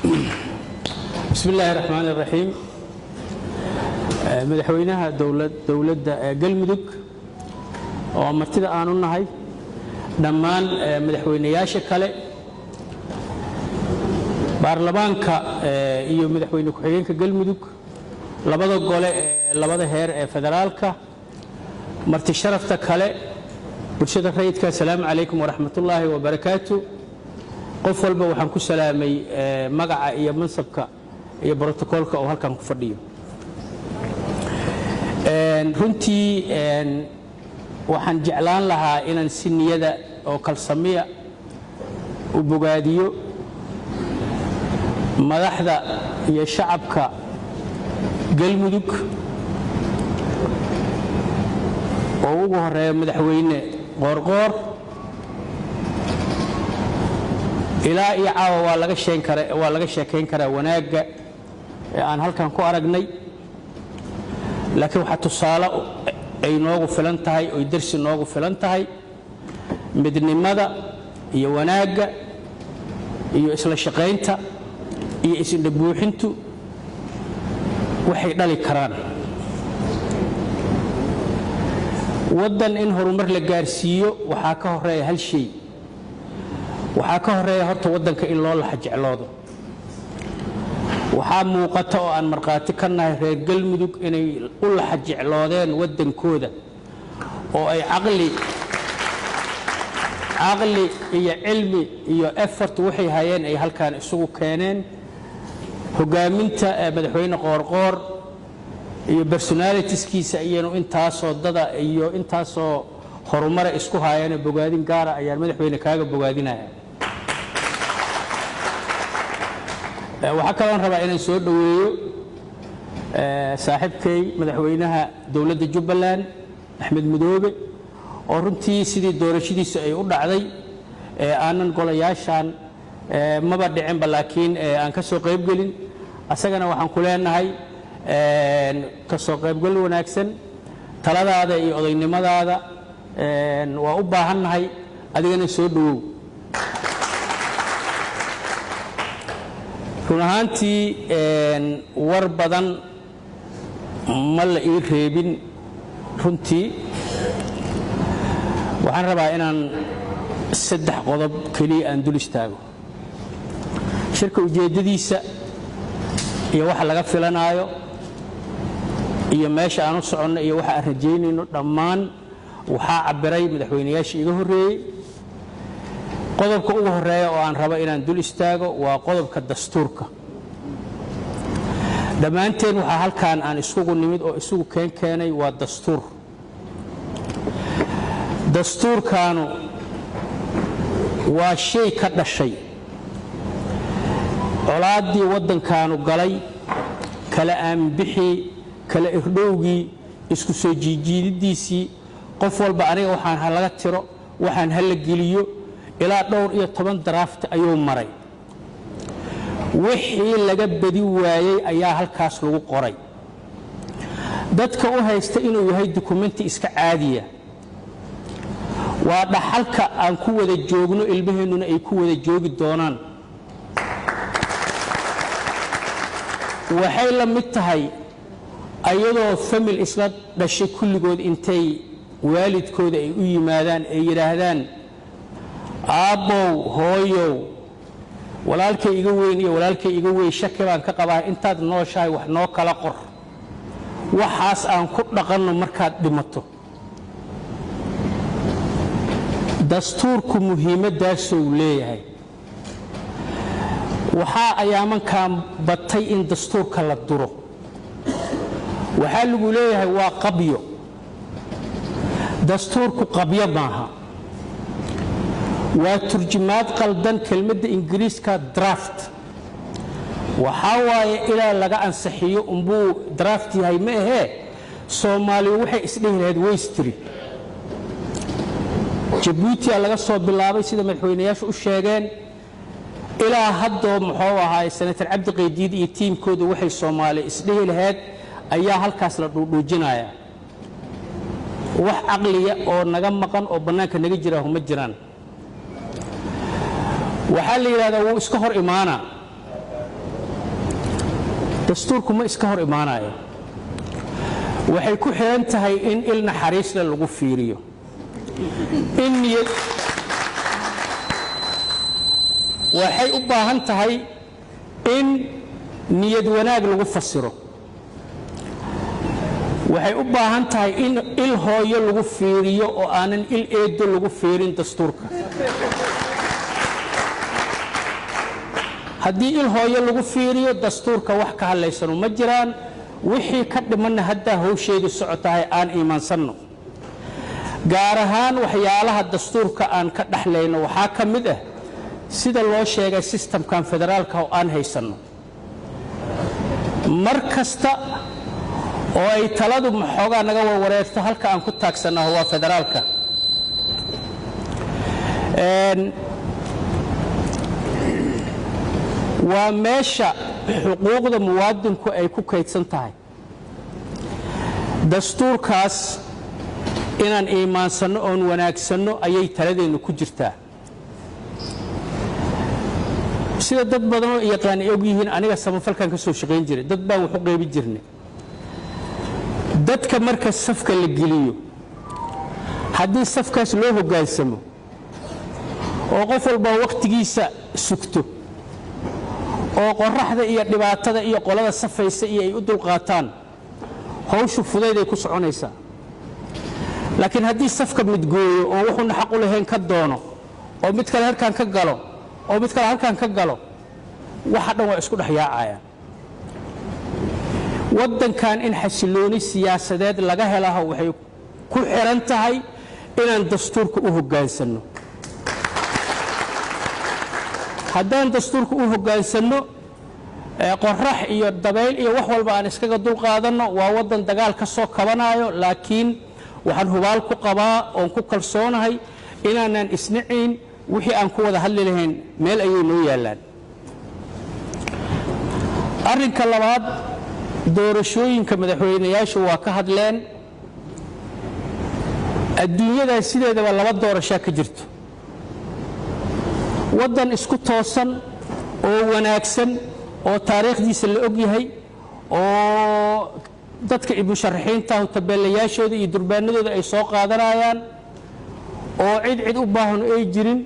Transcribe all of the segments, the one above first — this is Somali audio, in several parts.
بسم الله الرحمن الرحيم. مدحوينها دولة قلمدق ومرتدى آنونا هاي دمان مدحوينياشا كالي بارلمانكا iyo madaxweyne ku-xigeenka galmudug labada gole labada heer ee federaalka marti sharafta kale bulshada rayidka assalaamu calaykum waraxmatullaahi wabarakaatu qof walba waxaan ku salaamay magaca iyo mansabka iyo brotokoolka oo halkan ku fadhiyo runtii waxaan jeclaan lahaa inaan si niyada oo kalsamiya u bogaadiyo madaxda iyo shacabka galmudug oo ugu horeeya madaxweyne qoorqoor ilaa iyo caawa waa laga sheekayn karaa wanaagga ee aan halkan ku aragnay laakiin waxa tusaale ay noogu filan tahay oo darsi noogu filan tahay midnimada iyo wanaagga iyo isla shaqaynta iyo isla buuxintu waxay dhali karaan wadan in horumar la gaarsiiyo waxaa ka horeeya hal shay waxaa ka horeeya horta wadanka in loo laxa jecloodo waxaa muuqata oo aan marqaati ka nahay reer galmudug inay u laxa jecloodeen wadankooda oo ay caqli iyo cilmi iyo effort waxay hayeen ay halkaan isugu keeneen hogaaminta madaxweyne qoorqoor iyo personalitiskiisa iyanu intaasoo dada iyo intaasoo horumar isku haayeen bogaadin gaar ah ayaan madaxweyne kaaga bogaadinaya waxa kale aan rabaa inaan soo dhaweeyo saaxiibkay madaxweynaha dawladda Jubbaland Axmed Madoobe oo runtii sidii doorashadiisa ay u dhacday aanan golayaashan maba dhicin laakiin aan ka soo qayb gelin asagana waxaan ku leenahay ka soo qayb gal wanaagsan taladaada iyo odaynimadaada waa u baahannahay adigana soo dhawow run ahaantii war badan ma la ii reebin runtii waxaan rabaa inaan 3 qodob kaliya aan dul istaago shirka ujeedadiisa iyo waxa laga filanaayo iyo meesha aan u soconno iyo waxa aan rajaynayno dhammaan waxaa cabiray madaxweynayaashii iga horeeyay qodobka ugu horeeya oo aan rabo inaan dul istaago waa qodobka dastuurka dhammaanteen waxa halkaan aan isugu nimid oo isugu keenay waa dastuurkaanu waa shay ka dhashay colaadii wadankaanu galay kala aanbixi kala irdhowgii isku soo jiijiididiisii qof walba aniga waxaan laga tiro waxaan hal geliyo ilaa dhowr iyo 10 draft ayuu maray wixii laga badi waayay ayaa halkaas lagu qoray dadka u haysta inuu yahay dokumenti iska caadiya waa dhaxalka aan ku wada joogno ilmaheennuna ay ku wada joogi doonaan waxay la mid tahay ayadoo family isla dhashay kulligood intay waalidkooda ay u yimaadaan ay yiraahdaan aabow hooyow walaalkay iga weyn iyo walaalkay iga weyn shaki baan ka qabaa intaad nooshahay wax noo kala qor waxaas aan ku dhaqanno markaad dhimato dastuurku muhiimadaas uu leeyahay waxa ayaamankan batay in dastuurka la duro waxa lagu leeyahay waa qabyo dastuurku qabyo maaha waa turjumaad qaldan kelmadda ingiriiska draft waxa waaye ilaa laga ansaxiyo umbuu draft yahay ma ahe Soomaaliya waxay isdhihi lahayd waystri Djibouti laga soo bilaabay sida madaxweynayaashu u sheegeen ilaa hadda muxuu ahaa senator Cabdi Qaydiid iyo tiimkooda waxay Soomaaliya isdhihi lahayd ayaa halkaas la dhuudhuujinaya wax aqliya oo naga maqan oo banaanka naga jira huma jiraan waxa la yiraahdaa wuu iska hor imaana dastuurku ma iska hor imaanayo waxay ku xiran tahay in il naxariis leh lagu fiiriyo in niyad waxay u baahan tahay in niyad wanaag lagu fasiro waxay u baahan tahay in il hooyo lagu fiiriyo oo aanan il eedo lagu fiirin dastuurka haddii il hooyo lagu fiiriyo dastuurka wax ka hadlaysano ma jiraan wixii ka dhimanna haddaa hawsheedu socotahay aan iimaansanno gaar ahaan waxyaalaha dastuurka aan ka dhaxlayno waxaa ka mid ah sida loo sheegay systemkan federaalka oo aan haysanno mar kasta oo ay taladu maxoogaa naga warwareegto halka aan ku taagsannaho waa federaalka waa meesha xuquuqda muwaadinku ay ku kaydsan tahay dastuurkaas inaan iimaansanno oon wanaagsanno ayay taladeennu ku jirtaa sida dad badan oo yaqaan ay og yihiin aniga samafalkan ka soo shaqayn jiray dad baan wax u qeybin jirnay dadka marka safka la geliyo haddii safkaas loo hoggaansamo oo qof walba waqtigiisa sugto oo qoraxda iyo dhibaatada iyo qolada safaysa iyo ay u dulqaataan hawshu fudayd ay ku soconaysaa laakiin haddii safka midgooyo oo wuxuuna xaq u lahayn ka doono oo mid kale halkan ka galo oo mid kale halkan ka galo waxa dhan waa isku dhex yaacayaan waddankan in xasilooni siyaasadeed laga helaha waxay ku xiran tahay inaan dastuurka u hoggaansanno haddaan dastuurka u hoggaansanno qorax iyo dabayl iyo wax walba aan iskaga dulqaadanno waa waddan dagaal ka soo kabanayo laakiin waxaan hubaal ku qabaa oon ku kalsoonahay inaanan isnacayn wixii aan ku wada hadli lahayn meel ayay noo yaallaan arrinka labaad doorashooyinka madaxweynayaashu waa ka hadleen adduunyada sideedaba laba doorasho ka jirto waddan isku toosan oo wanaagsan oo taariikhdiisa la og yahay oo dadka musharaxiinta tabeelayaashooda iyo durbaanadooda ay soo qaadanayaan oo cid u baahan ay jirin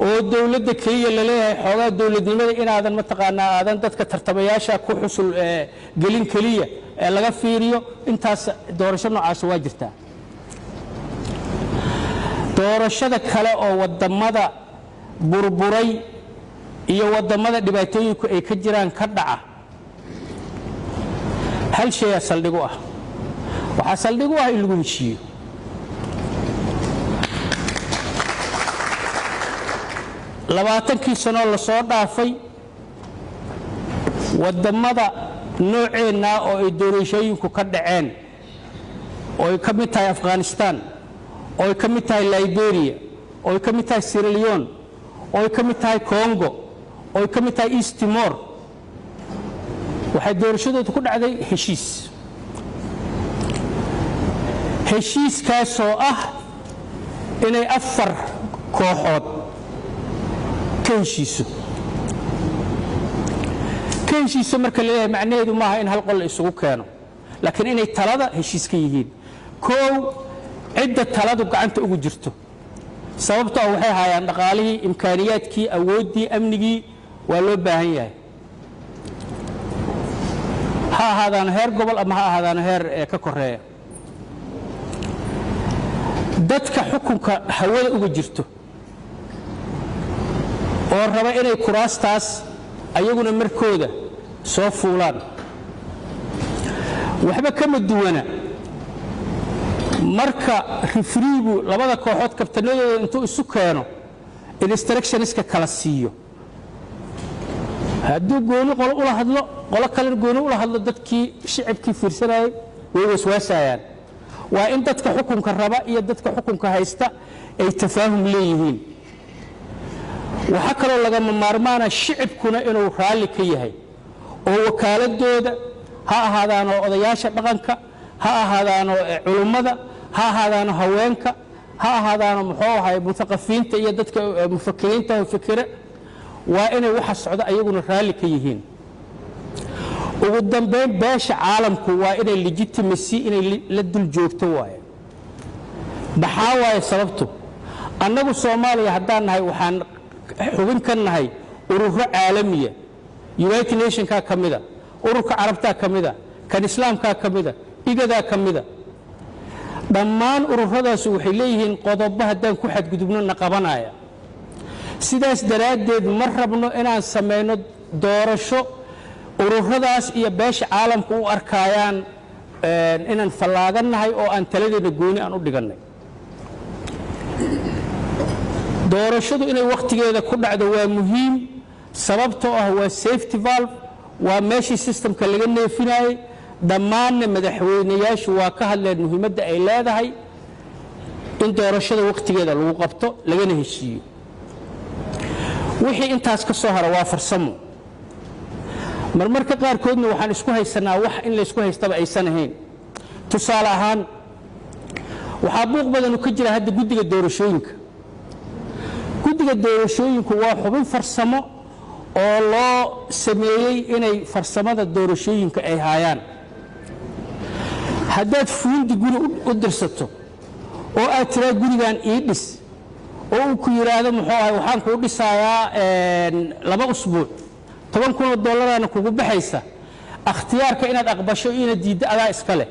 oo dawladda kaliya la leeyahay xoogaa dawladnimada inaadan mataqaanaa aadan dadka tartamayaasha ku xusul gelin kaliya ee laga fiiriyo intaas doorasho noocaas waa jirtaa doorashada kale oo wadamada burburay iyo wadamada dhibaatooyinku ay ka jiraan ka dhaca hal shay saldhigu ah waxa saldhigu ah in lagu heshiiyo labaatankii sano la soo dhaafay wadamada nooceena oo ay doorashooyinku ka dhaceen oo ay ka mid tahay Afghanistan oo ay ka mid tahay Liberia oo ay ka mid tahay Sierra Leone oo ay ka mid tahay Congo oo ay ka mid tahay East Timor waxay doorashadoodu ku dhacday heshiiskaas oo ah inay afar kooxood ka heshiiso marka la leeyahay macnaheedu maaha in hal qol isugu keeno laakiin inay talada heshiis ka yihiin koow cidda taladu gacanta ugu jirto sababtoo ah waxay hayaan dhaqaalihii imkaaniyaadkii awooddii amnigii waa loo baahan yahay ha ahaadaan heer gobol ama ha ahaadaan heer ka koreeya dadka xukunka hawada uga jirto oo raba inay kuraastaas ayaguna markooda soo fuulaan waxba kama duwana marka rifriigu labada kooxood kabtanadooda intuu isu keeno instructionska kala siiyo hadduu gooni qolo ula hadlo qolo kale gooni ula hadlo dadkii shicibkii fiirsanayay way waswaasayaan waa in dadka xukunka raba iyo dadka xukunka haysta ay tafaahum leeyihiin waxa kale laga maarmaana shicibkuna inuu raali ka yahay oo wakaaladooda ha ahaadaan odayaasha dhaqanka ha ahaadaan culimada ha ahaadaan haweenka ha ahaadaan muxuu ahay mutaqafiinta iyo dadka mufakiriinta oo fikira waa inay waxa socda ayaguna raali ka yihiin ugu dambeyn beesha caalamku waa inay legitimacy inay la dul joogto waaye maxaa waaye sababtu annagu Soomaaliya haddaan nahay waxaan xubin ka nahay ururo caalamiya United Nations ka kamida ururka carabta kamida kan islaamka kamida igada kamida dhammaan ururadaas waxay leeyihiin qodobo haddaan ku xadgudubno qabanaya sidaas daraadeed ma rabno inaan sameeyno doorasho ururadaas iyo beesha caalamku u arkayaan inaan fallaaganahay oo aan taladeena gooni aan u dhiganay doorashadu inay waqtigeeda ku dhacdo waa muhiim sababtoo ah waa safety valve waa meeshii systemka laga neefinayay dhammaan madaxweynayaashu waa ka hadleen muhiimadda ay leedahay in doorashada waqtigeeda lagu qabto lagana heshiiyo wixii intaas ka soo hara waa farsamo marmarka qaarkoodna waxaan isku haysanaa wax in la isku haystaba aysan ahayn tusaale ahaan waxaa buuq badan ka jira hadda guddiga doorashooyinku waa xubin farsamo oo loo sameeyay inay farsamada doorashooyinka ay hayaan haddaad fuundi guri u dirsato oo aad tiraa gurigan ii dhis oo uu ku yiraahdo muxuu ahay waxaan ku dhisayaa 2 usbuuc $10,000 kugu baxaysa اختيارك إن أقبشوا إن الديد ألا إسكاله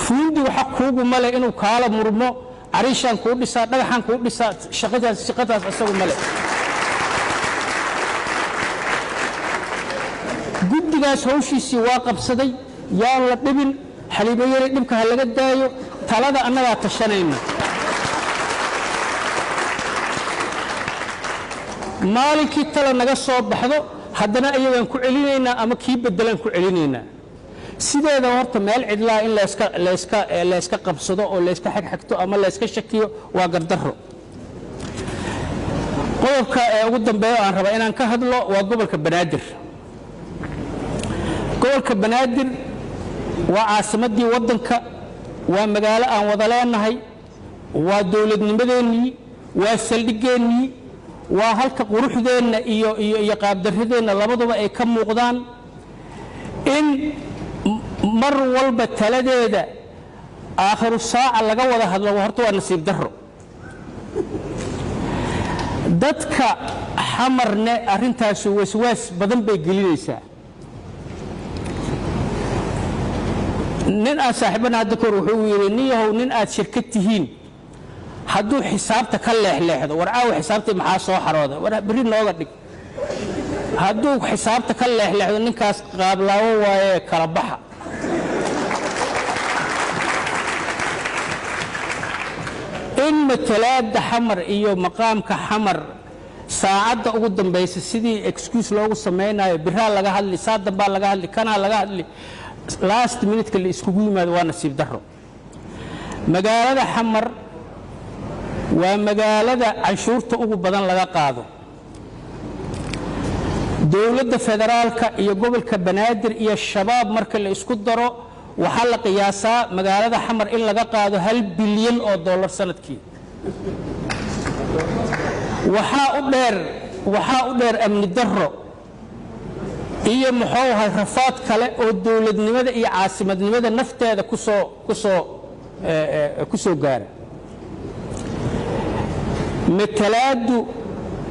فوندي وحقوق ملأ إنه كالا مرمو عريشان كودي سات نجحان كودي سات شقتها أسوي ملأ جد جالس هوشي سواق بصدي يا الله تبين حليب يريد نبكي هلا قد دايو ثلاثة أنا لا تشنين مالكي تلا نجسوا بحذو حدنا أيوة كعلينا أما كيب بدلن كعلينا سيدا إذا ورت مال عدلا إن لا إسكا قبصده أو لا إسكا حكتو أما لا إسكا شكيه وقدره قولك قدام بيو عن ربعين أنك هدلو وقبلك بنادر قولك بنادر وعاصمتي ودنك ومقالة أن وضلان هاي ودولة نمديني وسلدقيني وهلك قروح ذين يقاب درهدين لبضوا أي كم مقدان إن مر والبة تلديدا آخر الساعة لقوة هذا وهرتوا النصيب دهرو دتك حمرنا أرنتاس وسواس بدن بيجليسا نن صاحبنا ذكر وحويرني هو نن شركتهين hadduu xisaabta ka leexleexdo warcaaw xisaabtii maxaa soo xarooda war bari nooga dhig hadduu xisaabta ka leexleexdo ninkaas qaablaawo waaye kala baxa in matalaada xamar iyo maqaamka xamar saacadda ugu dambaysa sidii excuse loogu sameeynayo biraa laga hadli saadan baa laga hadli kana laga hadli last minute ka la iskugu yimaado waa nasiib darro magaalada xamar ومقالة عشورته أبو بدن لغا قادو دولة فدرالك إيا قبل كبنادر إيا الشباب مركا اللي اسكد درو وحل قياسا مقالة حمر إلا لغا قادو $1 بليون سنة كي وحا أدير أمن الدرو إيا محوها رفات كلا ودولة نمدا إيا عاصمة نمدا نفتا هذا كسو قارة متلاد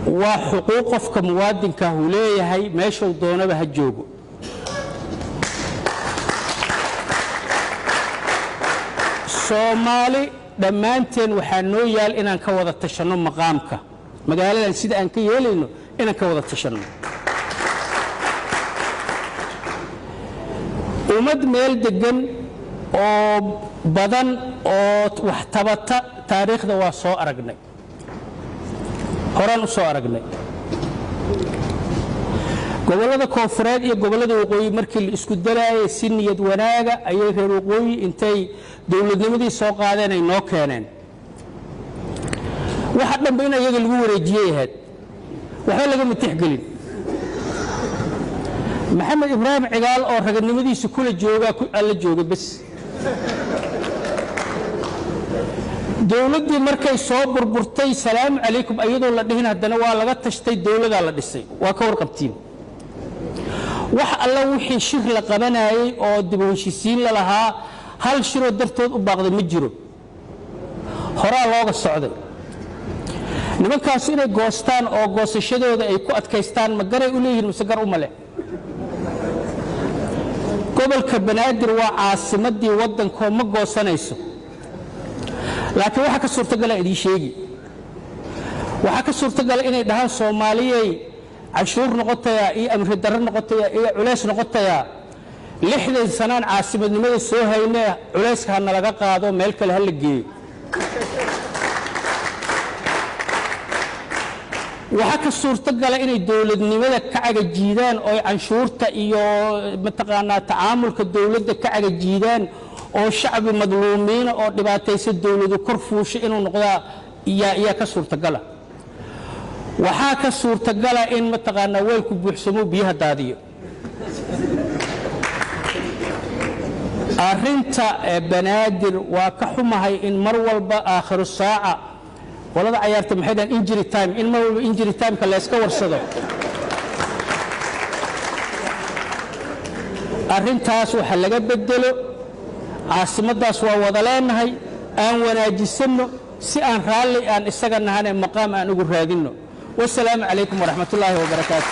وحقوق كموادن كهولية هاي ماشوا دونا بهالجوجو صومالي دمانتين وحنويال إن كوضة التشنم مقامك مقالة سيد أنك يلينو إن كوضة التشنم ومد ميل دقن أو بدن أو واحتبط تاريخ دوا سو أرقني horaan u soo aragnay gobolada koonfureed iyo gobolada waqooyi markii la isku dalaayay si niyad wanaaga ayay reer waqooyi intay dawladnimadii soo qaadeen ay noo keeneen waxa dhanba in iyaga lagu wareejiyay ahayd waxa laga mutixgelin maxamed ibraahim cigaal oo raganimadiisa kula jooga alla jooga bas dawladdii markay soo burburtay salaam calaykum ayadoo la dhihin haddana waa laga tashtay dawladda la dhisay waa ka warqabtiin wax alla wixii shir la qabanayay oo dib u heshiisiin la lahaa hal shiroo dartood u baaqday ma jiro horaa looga socday nimankaas inay goostaan oo goosashadooda ay ku adkaystaan ma garay u leeyihiin mise gar uma leh gobolka banaadir waa caasimadii waddankoo ma goosanayso laakiin waxa ka suurtagala idin sheegi waxa ka suurtagala inay dhahaan Soomaaliyay cashuur noqotaya iyo amri darro noqotaya iyo culeys noqotaya 60 sanaan caasimadnimada soo haynay culeyska hana laga qaado meel kale hal la geeyo waxa ka suurtagala inay dawladnimada ka cagajiidaan oo canshuurta iyo mataqaanaa tacaamulka dawladda ka cagajiidaan oo shacbi madluumiin oo dhibaataysan dawladu kor fuushay inuu noqdaa yaa ka suurtagala waxa ka suurtagala in mataqaanaa weelku buuxsamo biyaha daadiyo arinta banaadir waa ka xumahay in mar walba aakhiru saaca walada ciyaarta maxay dhan injury time in mar walba injury time ka la iska warsado arintaas waxa laga bedelo caasimadaas waa wada leenahay aan wanaajisano si aan raalli aan isaga nahanay maqaam aan ugu raadino والسلام عليكم ورحمة الله وبركاته